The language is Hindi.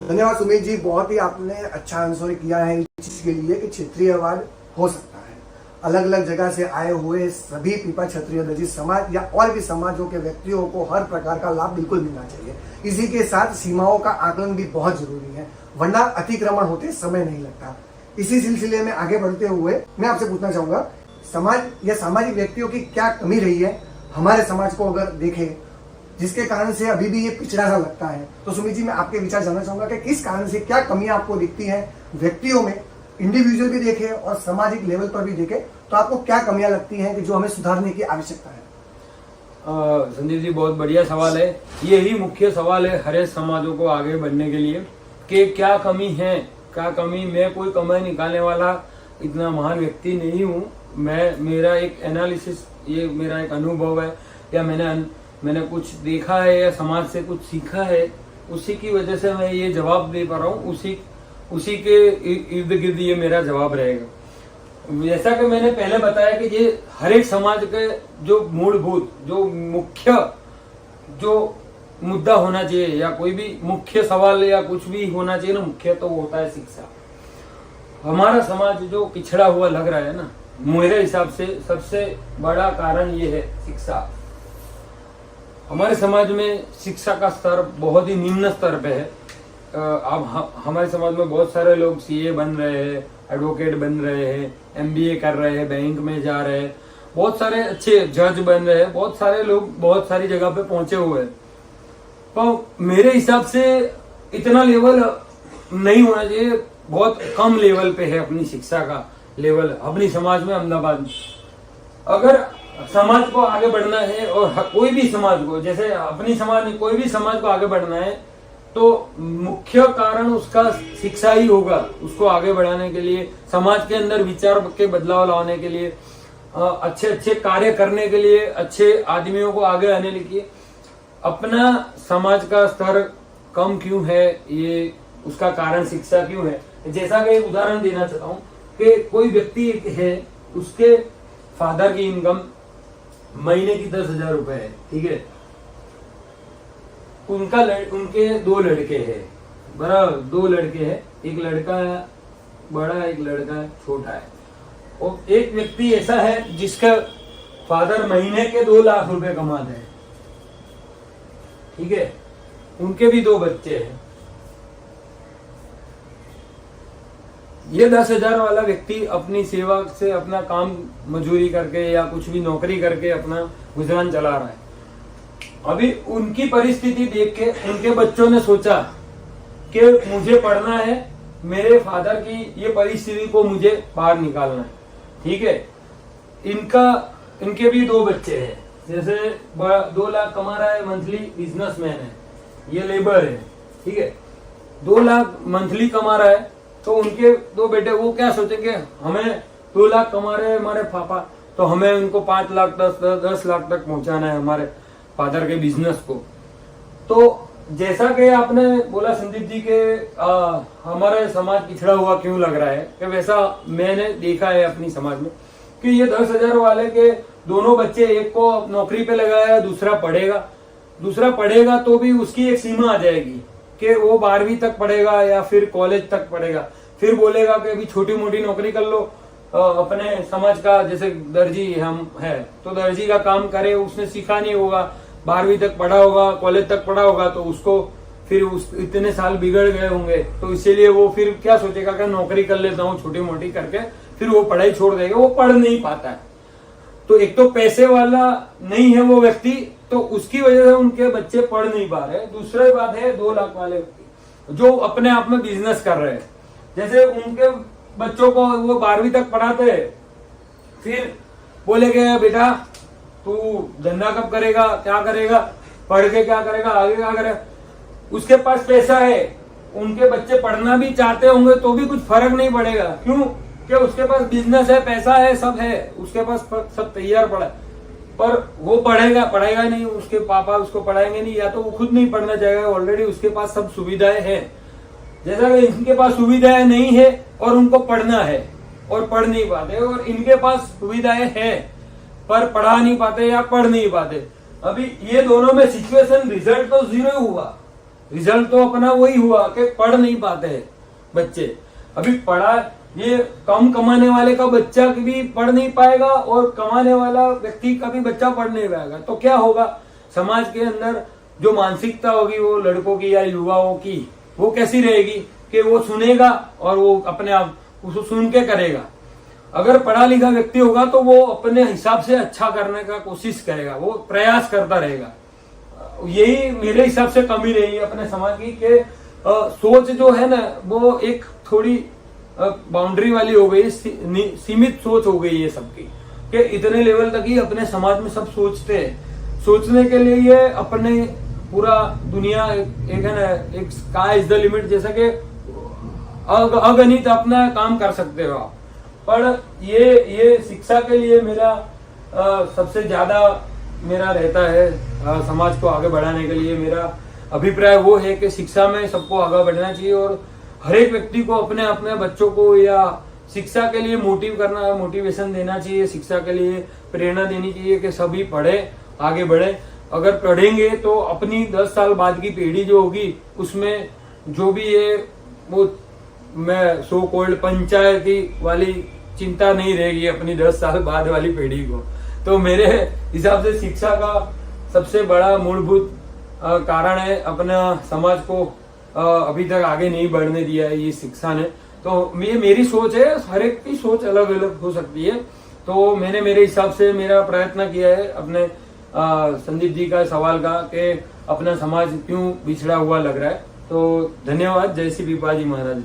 धन्यवाद सुमित जी, बहुत ही आपने अच्छा आंसर किया है इस चीज के लिए कि क्षेत्रीय अवार्ड हो सकता है। अलग अलग जगह से आए हुए सभी पीपा क्षत्रिय दलित समाज या और भी समाजों के व्यक्तियों को हर प्रकार का लाभ बिल्कुल मिलना चाहिए। इसी के साथ सीमाओं का आकलन भी बहुत जरूरी है, वरना अतिक्रमण होते समय नहीं लगता। इसी सिलसिले में आगे बढ़ते हुए मैं आपसे पूछना चाहूंगा, समाज या सामाजिक व्यक्तियों की क्या कमी रही है हमारे समाज को अगर देखें, जिसके कारण से अभी भी ये पिछड़ा सा लगता है। तो सुमित जी, मैं आपके विचार जानना चाहूंगा कि किस कारण से क्या कमियां आपको दिखती हैं व्यक्तियों में, इंडिविजुअल भी देखे और सामाजिक लेवल पर भी देखे, तो आपको क्या कमियां लगती हैं कि जो हमें सुधारने की आवश्यकता है? संदीप जी, बहुत बढ़िया सवाल है। यही मुख्य सवाल है हर एक समाजों को आगे बढ़ने के लिए कि क्या कमी है, क्या कमी। मैं कोई कमी निकालने वाला इतना महान व्यक्ति नहीं हूँ। मेरा एक एनालिसिस, ये मेरा एक अनुभव है, या मैंने कुछ देखा है या समाज से कुछ सीखा है, उसी की वजह से मैं ये जवाब दे पा रहा हूँ। उसी के इर्द गिर्द ये मेरा जवाब रहेगा। जैसा कि मैंने पहले बताया कि ये हर एक समाज के जो मूलभूत, जो मुख्य जो मुद्दा होना चाहिए, या कोई भी मुख्य सवाल या कुछ भी होना चाहिए ना, मुख्य तो वो होता है शिक्षा। हमारा समाज जो पिछड़ा हुआ लग रहा है ना, मेरे हिसाब से सबसे बड़ा कारण ये है शिक्षा। हमारे समाज में शिक्षा का स्तर बहुत ही निम्न स्तर पे है। अब हमारे समाज में बहुत सारे लोग सीए बन रहे हैं, एडवोकेट बन रहे हैं, एमबीए कर रहे हैं, बैंक में जा रहे हैं, बहुत सारे अच्छे जज बन रहे हैं, बहुत सारे लोग बहुत सारी जगह पे पहुंचे हुए हैं। तो मेरे हिसाब से इतना लेवल नहीं होना चाहिए, बहुत कम लेवल पे है अपनी शिक्षा का लेवल अपनी समाज में, अहमदाबाद में। अगर समाज को आगे बढ़ना है, और कोई भी समाज को, जैसे अपनी समाज में कोई भी समाज को आगे बढ़ना है, तो मुख्य कारण उसका शिक्षा ही होगा। उसको आगे बढ़ाने के लिए, समाज के अंदर विचार के बदलाव लाने के लिए, अच्छे अच्छे कार्य करने के लिए, अच्छे आदमियों को आगे आने के लिए, अपना समाज का स्तर कम क्यों है, ये उसका कारण शिक्षा क्यों है। जैसा कि एक उदाहरण देना चाहता हूँ कि कोई व्यक्ति है, उसके फादर की इनकम महीने की 10,000 रुपए है, ठीक है। उनके 2 लड़के हैं, बराबर 2 लड़के हैं, एक लड़का बड़ा है, एक लड़का छोटा है। और एक व्यक्ति ऐसा है जिसका फादर महीने के 2 लाख रुपए कमाते हैं, ठीक है। उनके भी 2 बच्चे हैं। ये 10,000 वाला व्यक्ति अपनी सेवा से अपना काम मजूरी करके या कुछ भी नौकरी करके अपना गुजरान चला रहा है। अभी उनकी परिस्थिति देख के उनके बच्चों ने सोचा कि मुझे पढ़ना है, मेरे फादर की ये परिस्थिति को मुझे बाहर निकालना है, ठीक है। इनके भी 2 बच्चे हैं, जैसे 2 लाख कमा रहा है मंथली, बिजनेसमैन है, ये लेबर है, ठीक है। 2 लाख मंथली कमा रहा है, तो उनके 2 बेटे, वो क्या सोचेंगे, हमें 2 लाख कमा रहे हैं हमारे पापा, तो हमें उनको 5 लाख 10 लाख तक पहुंचाना है हमारे फादर के बिजनेस को। तो जैसा कि आपने बोला संदीप जी के हमारा समाज पिछड़ा हुआ क्यों लग रहा है, कि वैसा मैंने देखा है अपनी समाज में कि ये 10,000 वाले के दोनों बच्चे, एक को नौकरी पे लगाया है, दूसरा पढ़ेगा तो भी उसकी एक सीमा आ जाएगी कि वो 12वीं तक पढ़ेगा या फिर कॉलेज तक पढ़ेगा। फिर बोलेगा कि अभी छोटी मोटी नौकरी कर लो, अपने समाज का, जैसे दर्जी हम है तो दर्जी का काम करे, उसने सीखा नहीं होगा, 12वीं तक पढ़ा होगा, कॉलेज तक पढ़ा होगा, तो उसको फिर इतने साल बिगड़ गए होंगे, तो इसीलिए वो फिर क्या सोचेगा कि नौकरी कर लेता हूँ छोटी मोटी करके, फिर वो पढ़ाई छोड़ देगा, वो पढ़ नहीं पाता है। तो एक तो पैसे वाला नहीं है वो व्यक्ति, तो उसकी वजह से उनके बच्चे पढ़ नहीं पा रहे। दूसरी बात है 2 लाख वाले व्यक्ति जो अपने आप में बिजनेस कर रहे हैं, जैसे उनके बच्चों को वो 12वीं तक पढ़ाते हैं, फिर बोलेगे बेटा तू धंधा कब करेगा, क्या करेगा, पढ़ के क्या करेगा, आगे क्या करेगा। उसके पास पैसा है, उनके बच्चे पढ़ना भी चाहते होंगे तो भी कुछ फर्क नहीं पड़ेगा, क्यों कि उसके पास बिजनेस है, पैसा है, सब है, उसके पास सब तैयार पड़ा है। पर वो पढ़ेगा नहीं, उसके पापा उसको पढ़ाएंगे नहीं, या तो वो खुद नहीं पढ़ना चाहेगा, ऑलरेडी उसके पास सब सुविधाएं हैं। जैसा कि इनके पास सुविधाएं नहीं है और उनको पढ़ना है और पढ़ नहीं पाते, और इनके पास सुविधाएं हैं पर पढ़ा नहीं पाते या पढ़ नहीं पाते। अभी ये दोनों में सिचुएशन रिजल्ट तो 0 हुआ, रिजल्ट तो अपना वही हुआ कि पढ़ नहीं पाते हैं बच्चे। अभी पढ़ा, ये कम कमाने वाले का बच्चा भी पढ़ नहीं पाएगा और कमाने वाला व्यक्ति का भी बच्चा पढ़ नहीं पाएगा, तो क्या होगा? समाज के अंदर जो मानसिकता होगी वो लड़कों की या युवाओं की, वो कैसी रहेगी कि वो सुनेगा और वो अपने आप उसको सुन के करेगा। अगर पढ़ा लिखा व्यक्ति होगा तो वो अपने हिसाब से अच्छा करने का कोशिश करेगा, वो प्रयास करता रहेगा। यही मेरे हिसाब से कमी रही है अपने समाज की कि सोच जो है ना वो एक थोड़ी बाउंड्री वाली हो गई, सीमित सोच हो गई है सबकी, कि इतने लेवल तक ही अपने समाज में सब सोचते हैं। सोचने के लिए ये अपने पूरा दुनिया एक है ना, एक स्काई इज द लिमिट, जैसा कि अगणित अपना काम कर सकते हो आप। पर ये शिक्षा के लिए मेरा सबसे ज्यादा मेरा रहता है, समाज को आगे बढ़ाने के लिए मेरा अभिप्राय वो है कि शिक्षा में सबको आगे बढ़ना चाहिए और हर एक व्यक्ति को अपने अपने बच्चों को या शिक्षा के लिए मोटिवेशन देना चाहिए, शिक्षा के लिए प्रेरणा देनी चाहिए कि सभी पढ़े, आगे बढ़े। अगर पढ़ेंगे तो अपनी 10 साल बाद की पीढ़ी जो होगी उसमें जो भी ये वो मैं सो कॉल्ड पंचायती वाली चिंता नहीं रहेगी अपनी 10 साल बाद वाली पीढ़ी को। तो मेरे हिसाब से शिक्षा का सबसे बड़ा मूलभूत कारण है अपना समाज को अभी तक आगे नहीं बढ़ने दिया है ये शिक्षा ने। तो ये मेरी सोच है, हर एक की सोच अलग अलग हो सकती है। तो मैंने मेरे हिसाब से मेरा प्रयत्न किया है अपने संदीप जी का सवाल का कि अपना समाज क्यों बिछड़ा हुआ लग रहा है। तो धन्यवाद। जय श्री पीपा जी महाराज।